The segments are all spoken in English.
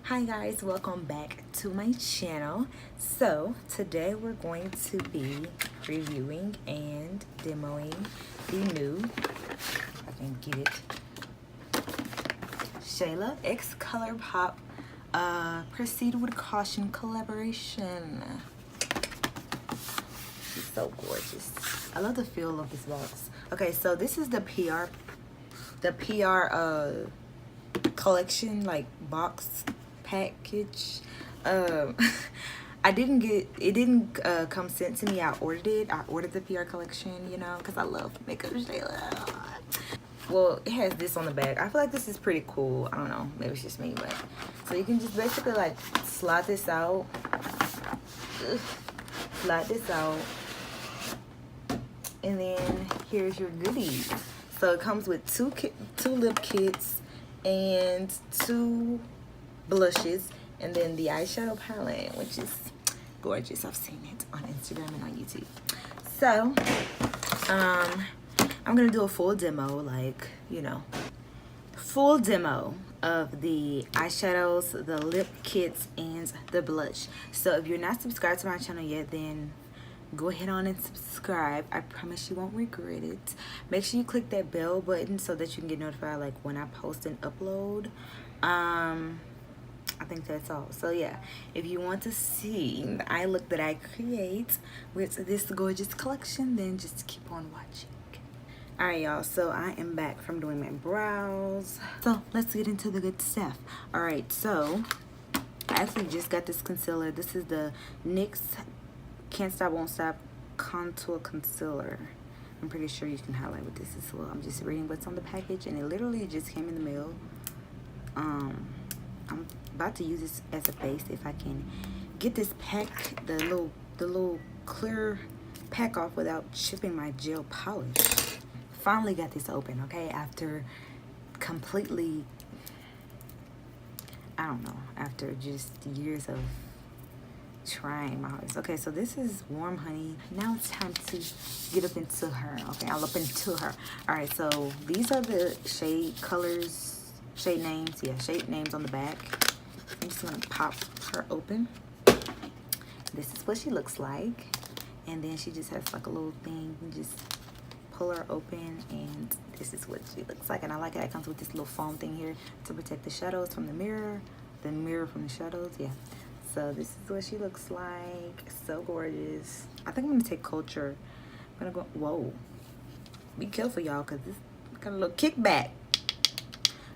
Hi guys, welcome back to my channel. So today we're going to be reviewing and demoing the new, if I can get it, Shayla x Colourpop Proceed with Caution collaboration. She's so gorgeous. I love the feel of this box. Okay, so this is the PR collection, like box package. I didn't get it, didn't come sent to me. I ordered it. I ordered the PR collection, you know, because I love Makeupshayla. Well, it has this on the back. I feel like this is pretty cool. I don't know, maybe it's just me, but so you can just basically like slide this out. Slide this out, and then here's your goodies. So it comes with two lip kits and 2 blushes, and then the eyeshadow palette, which is gorgeous. I've seen it on Instagram and on YouTube. So I'm gonna do a full demo, like, you know, full demo of the eyeshadows, the lip kits, and the blush. So if you're not subscribed to my channel yet, then go ahead on and subscribe. I promise you won't regret it. Make sure you click that bell button so that you can get notified like when I post and upload. I think that's all. So yeah, if you want to see the eye look that I create with this gorgeous collection, then just keep on watching. Alright y'all, so I am back from doing my brows. So let's get into the good stuff. Alright, so I actually just got this concealer. This is the NYX Can't Stop Won't Stop Contour Concealer. I'm pretty sure you can highlight with this as well. I'm just reading what's on the package, and it literally just came in the mail. I'm about to use this as a base if I can get this pack, the little clear pack off without chipping my gel polish. Finally got this open, okay, after completely, I don't know, after just years of trying my hardest. Okay, so this is Warm Honey. Now it's time to get up into her. Okay, I'll up into her. All right, so these are the shade colors, shade names. Yeah, shade names on the back. I'm just gonna pop her open. This is what she looks like, and then she just has like a little thing. You just pull her open, and this is what she looks like. And I like it. It comes with this little foam thing here to protect the shadows from the mirror from the shadows. Yeah. So this is what she looks like. So gorgeous. I think I'm gonna take Culture. I'm gonna go. Whoa. Be careful, y'all, cause this got a little kickback.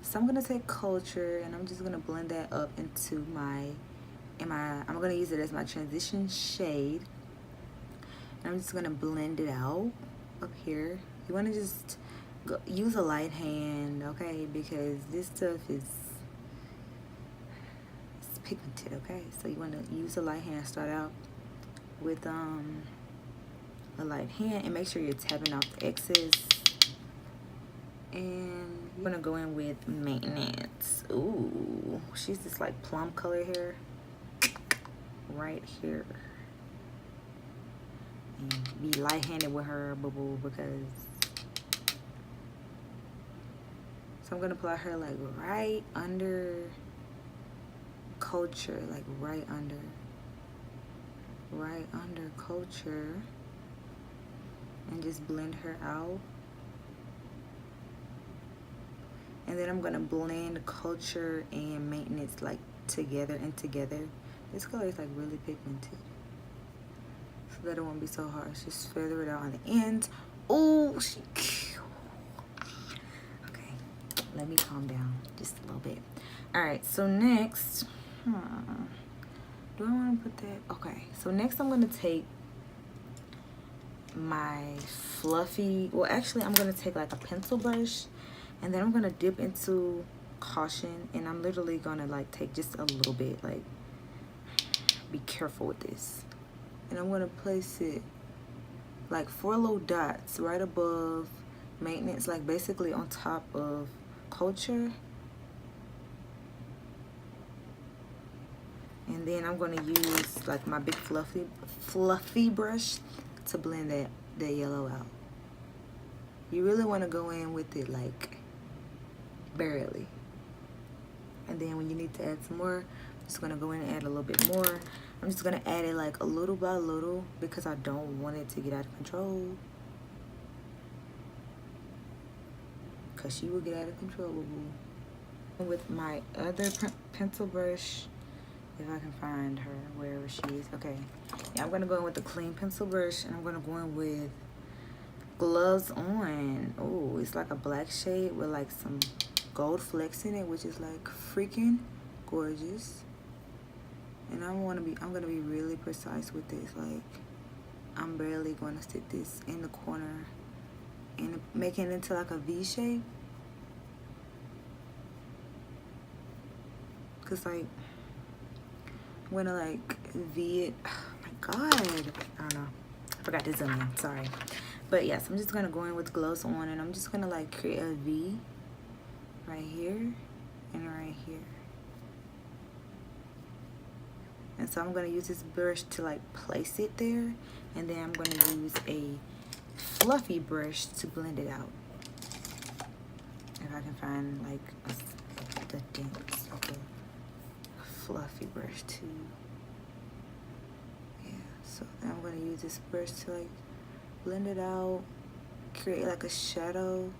So I'm gonna take Culture, and I'm just gonna blend that up into I'm gonna use it as my transition shade. And I'm just gonna blend it out up here. You wanna just use a light hand, okay? Because this stuff is pigmented, okay? So you want to use a light hand. Start out with a light hand, and make sure you're tapping off the excess. And you're gonna go in with Maintenance. Ooh, she's this like plum color here, right here. And be light-handed with her, boo boo, because. So I'm gonna apply her like right under Culture, like right under Culture, and just blend her out. And then I'm gonna blend Culture and Maintenance like together and together. This color is like really pigmented, so that it won't be so harsh. Just feather it out on the ends. Oh, she cute. Okay, let me calm down just a little bit. All right, so next, do I want to put that? Okay, so next I'm gonna take my fluffy, well actually I'm gonna take like a pencil brush, and then I'm gonna dip into Caution, and I'm literally gonna like take just a little bit, like be careful with this, and I'm gonna place it like 4 little dots right above Maintenance, like basically on top of Culture. And then I'm gonna use like my big fluffy brush to blend that yellow out. You really want to go in with it like barely, and then when you need to add some more, I'm just gonna go in and add a little bit more. I'm just gonna add it like a little by little because I don't want it to get out of control. Cause she will get out of control, boo-boo. With my other pencil brush, if I can find her wherever she is. Okay, yeah, I'm gonna go in with the clean pencil brush, and I'm gonna go in with Gloves On. Oh, it's like a black shade with like some gold flecks in it, which is like freaking gorgeous. And I'm gonna be really precise with this. Like, I'm barely gonna stick this in the corner and make it into like a V shape. Cause like, I'm gonna like V it. Oh my God, I don't know. I forgot to zoom in, sorry. But yes, I'm just gonna go in with Gloves On, and I'm just gonna like create a V right here and right here. And so I'm going to use this brush to like place it there, and then I'm going to use a fluffy brush to blend it out. If I can find like the dents of the fluffy brush too. Yeah, so then I'm going to use this brush to like blend it out, create like a shadow.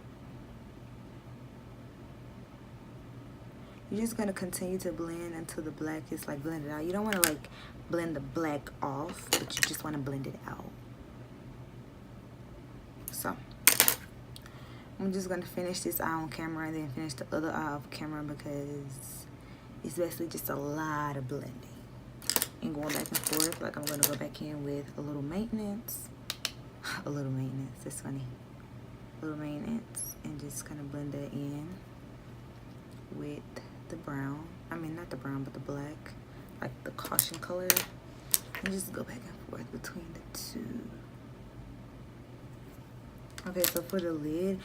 You're just going to continue to blend until the black is like blended out. You don't want to like blend the black off, but you just want to blend it out. So I'm just going to finish this eye on camera and then finish the other eye off camera, because it's basically just a lot of blending and going back and forth. Like, I'm going to go back in with a little maintenance. A little maintenance, that's funny. A little maintenance, and just kind of blend that in with the brown. I mean, not the brown, but the black, like the caution color, and just go back and forth between the two. Okay, so for the lid,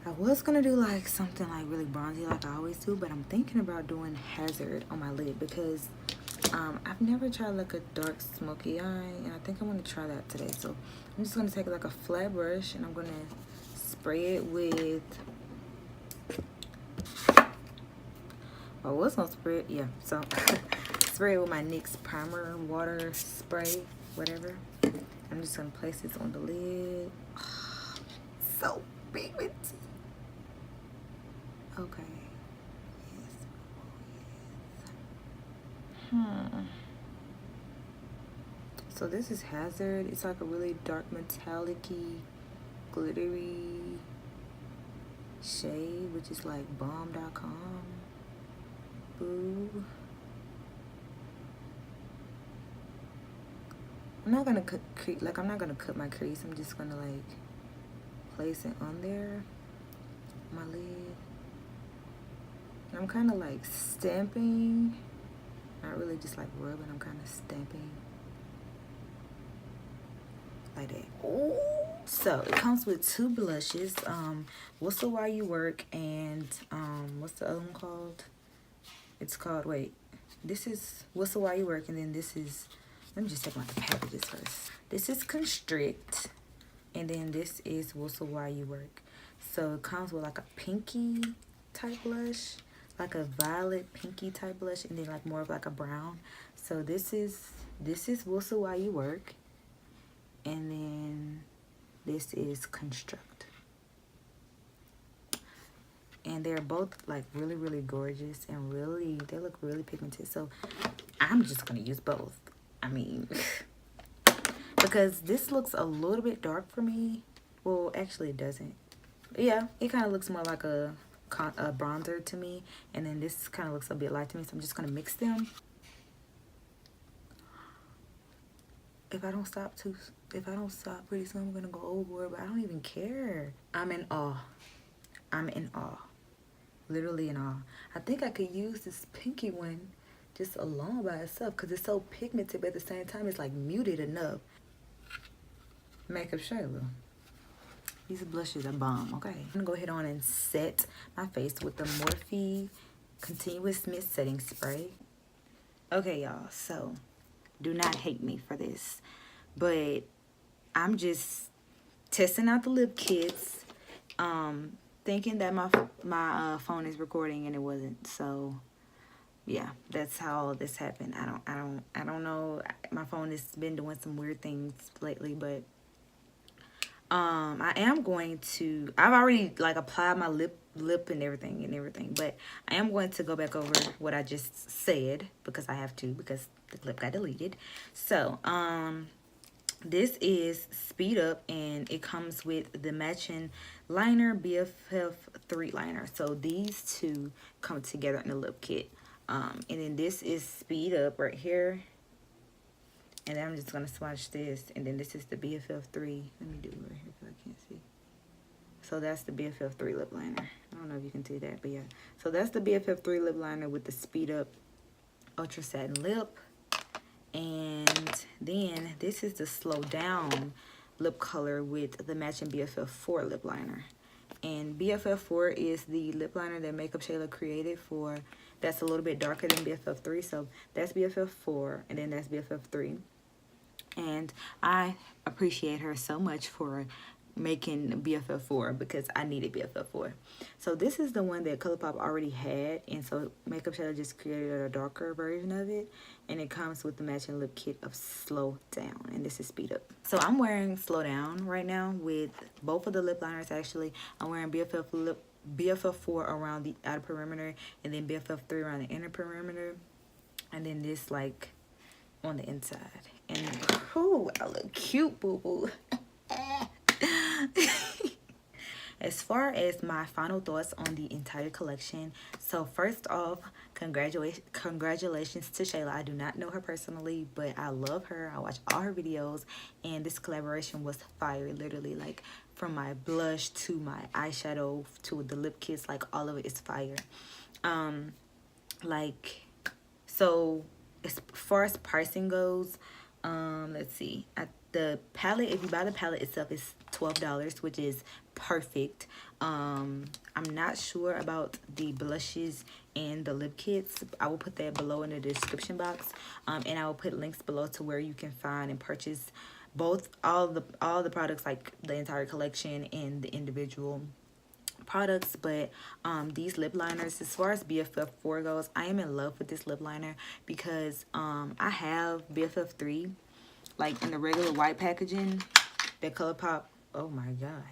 I was gonna do like something like really bronzy like I always do, but I'm thinking about doing Hazard on my lid because I've never tried like a dark smoky eye, and I think I'm gonna try that today. So I'm just gonna take like a flat brush, and I'm gonna spray it with, I was gonna spray it, yeah, so spray it with my NYX primer water spray, whatever. I'm just gonna place this on the lid. Oh, so pigmented. Okay. Yes. So this is Hazard. It's like a really dark metallic-y, glittery shade, which is like bomb.com. Boo. I'm not gonna I'm not gonna cut my crease. I'm just gonna like place it on there, my lid. And I'm kind of like stamping, not really just like rubbing. I'm kind of stamping like that. Ooh. So it comes with two blushes. Whistle While You Work, and what's the other one called? It's called, wait, this is Whistle While You Work, and then this is, let me just check out the packages first. This is Constrict, and then this is Whistle While You Work. So it comes with like a pinky type blush, like a violet pinky type blush, and then like more of like a brown. So this is Whistle While You Work, and then this is Construct. And they're both like really, really gorgeous, and really, they look really pigmented. So I'm just gonna use both. I mean, because this looks a little bit dark for me. Well, actually it doesn't. Yeah, it kind of looks more like a bronzer to me, and then this kind of looks a bit light to me. So I'm just gonna mix them. If I don't stop pretty soon I'm gonna go overboard, but I don't even care. I'm in awe. I'm in awe. Literally in awe. I think I could use this pinky one just alone by itself because it's so pigmented, but at the same time it's like muted enough. Makeupshayla. These blushes are bomb, okay? I'm gonna go ahead on and set my face with the Morphe Continuous Mist Setting Spray. Okay, y'all, so do not hate me for this, but I'm just testing out the lip kits. thinking that my phone is recording and it wasn't. So yeah, that's how this happened. I don't know. My phone has been doing some weird things lately, but I am going to, I've already like applied my lip and everything, but I am going to go back over what I just said because I have to, because the clip got deleted. So this is Speed Up, and it comes with the matching liner, BFF3 liner. So these two come together in a lip kit. And then this is Speed Up right here. And then I'm just going to swatch this. And then this is the BFF3. Let me do it right here because I can't see. So that's the BFF3 lip liner. I don't know if you can see that, but yeah. So that's the BFF3 lip liner with the Speed Up Ultra Satin Lip. And then this is the Slow Down lip color with the matching BFF4 lip liner. And BFF4 is the lip liner that Makeupshayla created for, that's a little bit darker than BFF3. So that's BFF4, and then that's BFF3. And I appreciate her so much for making BFF4 because I needed BFF4. So this is the one that Colourpop already had, and so Makeupshayla just created a darker version of it, and it comes with the matching lip kit of Slow Down, and this is Speed Up. So I'm wearing Slow Down right now with both of the lip liners. Actually, I'm wearing BFF4 around the outer perimeter, and then BFF3 around the inner perimeter, and then this like on the inside. And ooh, I look cute, boo-boo. As far as my final thoughts on the entire collection, so first off, congratulations to Shayla. I do not know her personally, but I love her. I watch all her videos, and this collaboration was fire. Literally, like from my blush to my eyeshadow to the lip kits, like all of it is fire. Like, so as far as pricing goes, let's see, the palette, if you buy the palette itself, is $12, which is perfect. I'm not sure about the blushes and the lip kits. I will put that below in the description box, and I will put links below to where you can find and purchase both all the products, like the entire collection and the individual products. But these lip liners, as far as BFF4 goes, I am in love with this lip liner because I have BFF3 like in the regular white packaging that Colourpop, oh my god,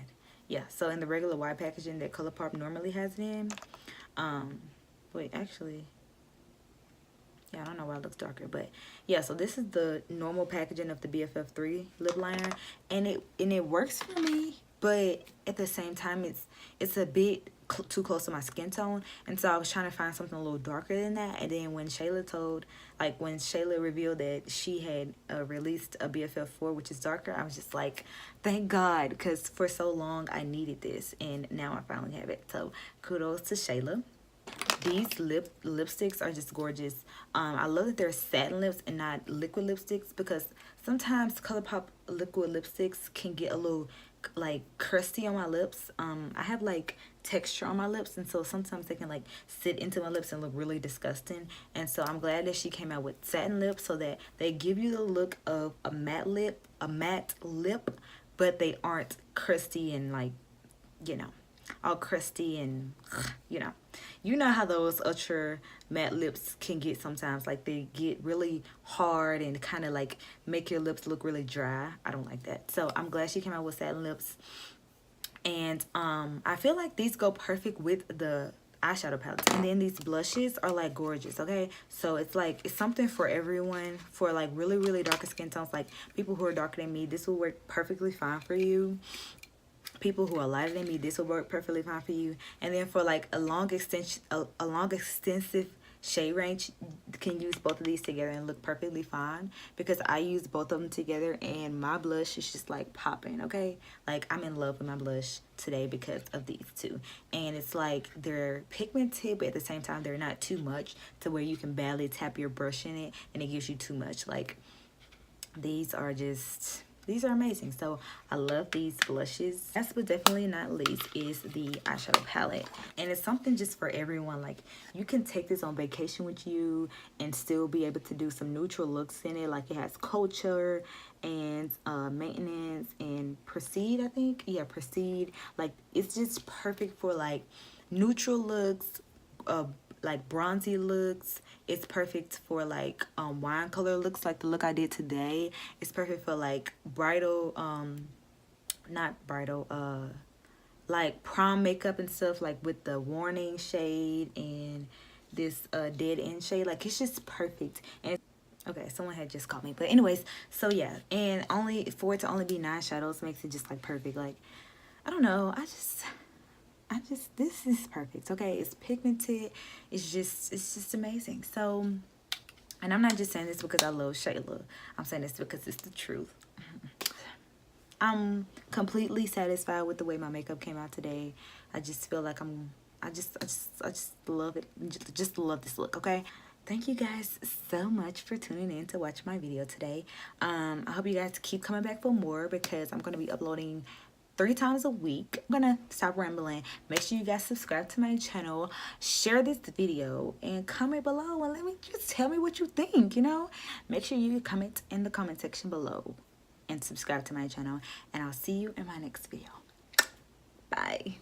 yeah, so in the regular white packaging that Colourpop normally has it in. Wait, actually, yeah, I don't know why it looks darker, but yeah, so this is the normal packaging of the BFF3 lip liner, and it works for me, but at the same time it's a bit too close to my skin tone, and so I was trying to find something a little darker than that. And then when Shayla revealed that she had released a BFF4 which is darker, I was just like, thank God, because for so long I needed this, and now I finally have it. So kudos to Shayla. These lipsticks are just gorgeous. I love that they're satin lips and not liquid lipsticks, because sometimes Colourpop liquid lipsticks can get a little like crusty on my lips. I have like texture on my lips, and so sometimes they can like sit into my lips and look really disgusting. And so I'm glad that she came out with satin lips, so that they give you the look of a matte lip, but they aren't crusty and like, you know, all crusty and you know how those ultra matte lips can get sometimes. Like they get really hard and kind of like make your lips look really dry. I don't like that. So I'm glad she came out with satin lips. And I feel like these go perfect with the eyeshadow palettes. And then these blushes are like gorgeous, okay? So it's like, it's something for everyone. For like really darker skin tones, like people who are darker than me, this will work perfectly fine for you. People who are lighter than me, this will work perfectly fine for you. And then for like a long extensive shade range, you can use both of these together and look perfectly fine, because I use both of them together and my blush is just like popping, okay? Like I'm in love with my blush today because of these two. And it's like they're pigmented, but at the same time they're not too much to where you can barely tap your brush in it and it gives you too much. Like these are just these are amazing. So I love these blushes. Last but definitely not least is the eyeshadow palette, and it's something just for everyone. Like, you can take this on vacation with you and still be able to do some neutral looks in it. Like, it has culture and maintenance and prestige, I think. Yeah, prestige. Like, it's just perfect for like neutral looks, like bronzy looks. It's perfect for like wine color looks, like the look I did today. It's perfect for like bridal, not bridal, like prom makeup and stuff, like with the warning shade and this dead end shade. Like, it's just perfect. And okay, someone had just called me, but anyways, so yeah, and only for it to only be 9 shadows makes it just like perfect. Like, I don't know, this is perfect. Okay, it's pigmented. It's just amazing. So, and I'm not just saying this because I love Shayla. I'm saying this because it's the truth. I'm completely satisfied with the way my makeup came out today. I just feel like I just love it. Just love this look. Okay. Thank you guys so much for tuning in to watch my video today. I hope you guys keep coming back for more, because I'm going to be uploading 3 times a week. I'm gonna stop rambling. Make sure you guys subscribe to my channel, share this video, and comment below and let me just tell me what you think. You know, make sure you comment in the comment section below and subscribe to my channel, and I'll see you in my next video. Bye.